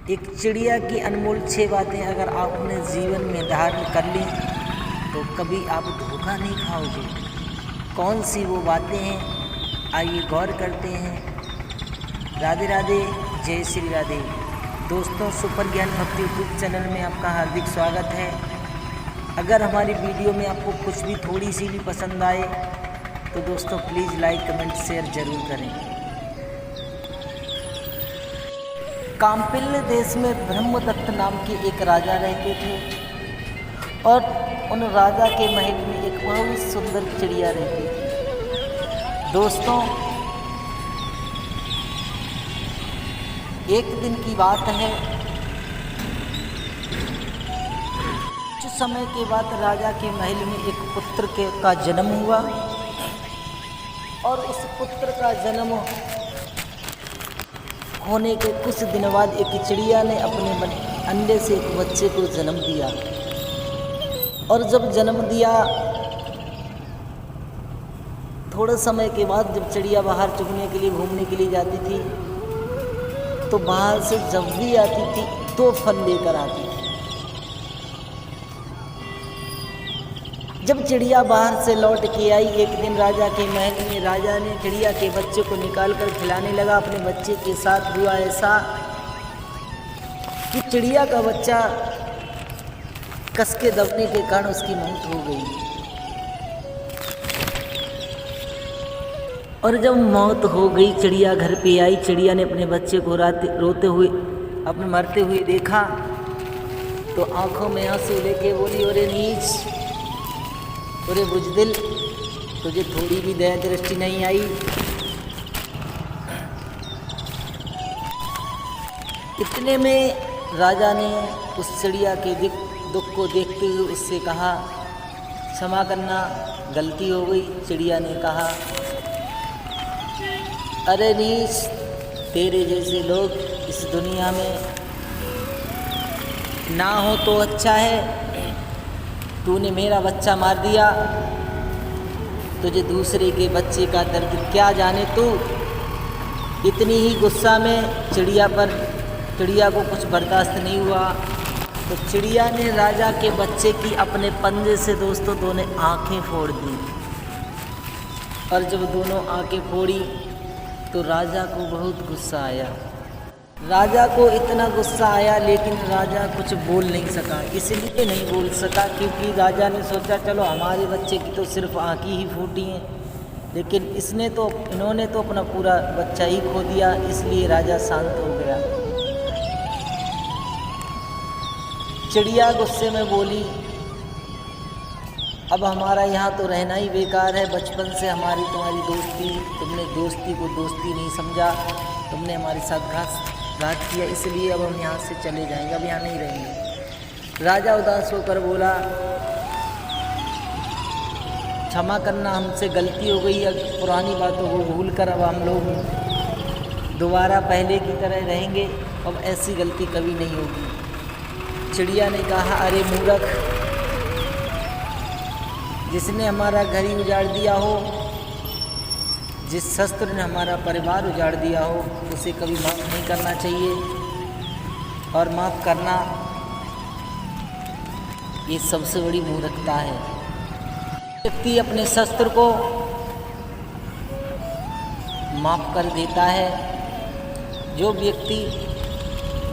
एक चिड़िया की अनमोल 6 बातें अगर आप अपने जीवन में धारण कर ली तो कभी आप धोखा नहीं खाओगे। कौन सी वो बातें हैं, आइए गौर करते हैं। राधे राधे, जय श्री राधे। दोस्तों, सुपर ज्ञान भक्ति यूट्यूब चैनल में आपका हार्दिक स्वागत है। अगर हमारी वीडियो में आपको कुछ भी थोड़ी सी भी पसंद आए तो दोस्तों प्लीज़ लाइक कमेंट शेयर ज़रूर करें। काम्पिल्य देश में ब्रह्मदत्त नाम के एक राजा रहते थे और उन राजा के महल में एक बहुत सुंदर चिड़िया रहती थी। दोस्तों, एक दिन की बात है, कुछ समय के बाद राजा के महल में एक पुत्र का जन्म हुआ और उस पुत्र का जन्म होने के कुछ दिन बाद एक चिड़िया ने अपने अंडे से एक बच्चे को जन्म दिया। और जब जन्म दिया, थोड़े समय के बाद जब चिड़िया बाहर चुगने के लिए घूमने के लिए जाती थी तो बाहर से जब भी आती थी तो फल लेकर आती थी। जब चिड़िया बाहर से लौट के आई, एक दिन राजा के महल में राजा ने चिड़िया के बच्चे को निकाल कर खिलाने लगा। अपने बच्चे के साथ हुआ ऐसा कि चिड़िया का बच्चा कस के दबने के कारण उसकी मौत हो गई। और जब मौत हो गई, चिड़िया घर पे आई। चिड़िया ने अपने बच्चे को रोते हुए, अपने मरते हुए देखा तो आंखों में आंसू लेके बोली, अरे नीच, अरे बुजदिल, तुझे थोड़ी भी दया दृष्टि नहीं आई। इतने में राजा ने उस चिड़िया के दुख को देखते हुए उससे कहा, क्षमा करना, गलती हो गई। चिड़िया ने कहा, अरे नीच, तेरे जैसे लोग इस दुनिया में ना हो तो अच्छा है। तूने मेरा बच्चा मार दिया, तुझे दूसरे के बच्चे का दर्द क्या जाने तू। इतनी ही गुस्सा में चिड़िया को कुछ बर्दाश्त नहीं हुआ तो चिड़िया ने राजा के बच्चे की अपने पंजे से दोस्तों दोनों आंखें फोड़ दी। और जब दोनों आंखें फोड़ी तो राजा को बहुत गुस्सा आया। राजा को इतना गुस्सा आया, लेकिन राजा कुछ बोल नहीं सका। इसलिए नहीं बोल सका क्योंकि राजा ने सोचा, चलो हमारे बच्चे की तो सिर्फ आँखें ही फूटी हैं, लेकिन इन्होंने तो अपना पूरा बच्चा ही खो दिया। इसलिए राजा शांत हो गया। चिड़िया गुस्से में बोली, अब हमारा यहाँ तो रहना ही बेकार है। बचपन से हमारी तुम्हारी दोस्ती, तुमने दोस्ती को दोस्ती नहीं समझा, तुमने हमारे साथ घात किया, इसलिए अब हम यहाँ से चले जाएंगे, अब यहाँ नहीं रहेंगे। राजा उदास होकर बोला, क्षमा करना, हमसे गलती हो गई। अब पुरानी बातों को भूल कर अब हम लोग दोबारा पहले की तरह रहेंगे, अब ऐसी गलती कभी नहीं होगी। चिड़िया ने कहा, अरे मूर्ख, जिसने हमारा घर ही उजाड़ दिया हो, जिस शस्त्र ने हमारा परिवार उजाड़ दिया हो, उसे कभी माफ़ नहीं करना चाहिए। और माफ़ करना ये सबसे बड़ी मूर्खता है। व्यक्ति अपने शस्त्र को माफ़ कर देता है। जो व्यक्ति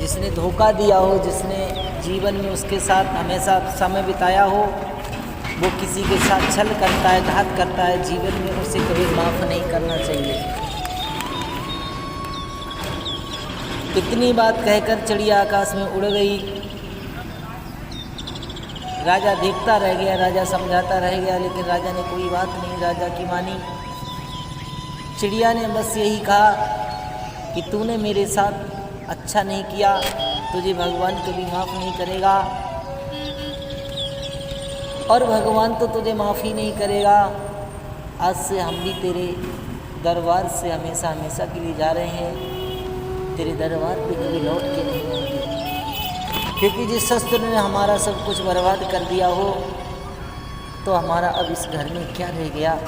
जिसने धोखा दिया हो, जिसने जीवन में उसके साथ हमेशा समय बिताया हो, वो किसी के साथ छल करता है, घात करता है, जीवन में उसे कभी माफ़ नहीं करना चाहिए। इतनी बात कहकर चिड़िया आकाश में उड़ गई। राजा देखता रह गया, राजा समझाता रह गया, लेकिन राजा ने कोई बात नहीं राजा की मानी। चिड़िया ने बस यही कहा कि तूने मेरे साथ अच्छा नहीं किया, तुझे भगवान कभी माफ़ नहीं करेगा और भगवान तो तुझे माफ़ी नहीं करेगा। आज से हम भी तेरे दरबार से हमेशा हमेशा के लिए जा रहे हैं, तेरे दरबार पे कभी लौट के नहीं आएंगे। क्योंकि जिस शस्त्र ने हमारा सब कुछ बर्बाद कर दिया हो, तो हमारा अब इस घर में क्या रह गया।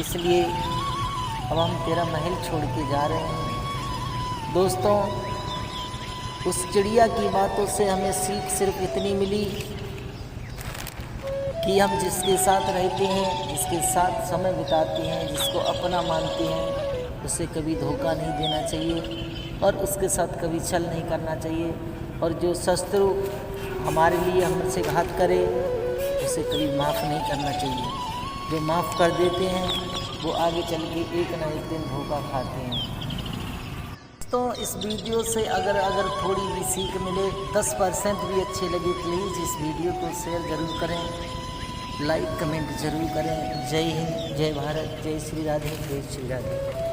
इसलिए अब हम तेरा महल छोड़ के जा रहे हैं। दोस्तों, उस चिड़िया की बातों से हमें सीख सिर्फ इतनी मिली कि हम जिसके साथ रहते हैं, जिसके साथ समय बिताते हैं, जिसको अपना मानते हैं, उसे कभी धोखा नहीं देना चाहिए और उसके साथ कभी छल नहीं करना चाहिए। और जो शत्रु हमारे लिए हमसे घात करे उसे कभी माफ़ नहीं करना चाहिए। जो माफ़ कर देते हैं वो आगे चल के एक ना एक दिन धोखा खाते हैं। तो इस वीडियो से अगर थोड़ी भी सीख मिले, 10% भी अच्छे लगे, प्लीज़ इस वीडियो को शेयर ज़रूर करें, लाइक कमेंट ज़रूर करें। जय हिंद, जय भारत, जय श्री राधे, जय श्री राधे।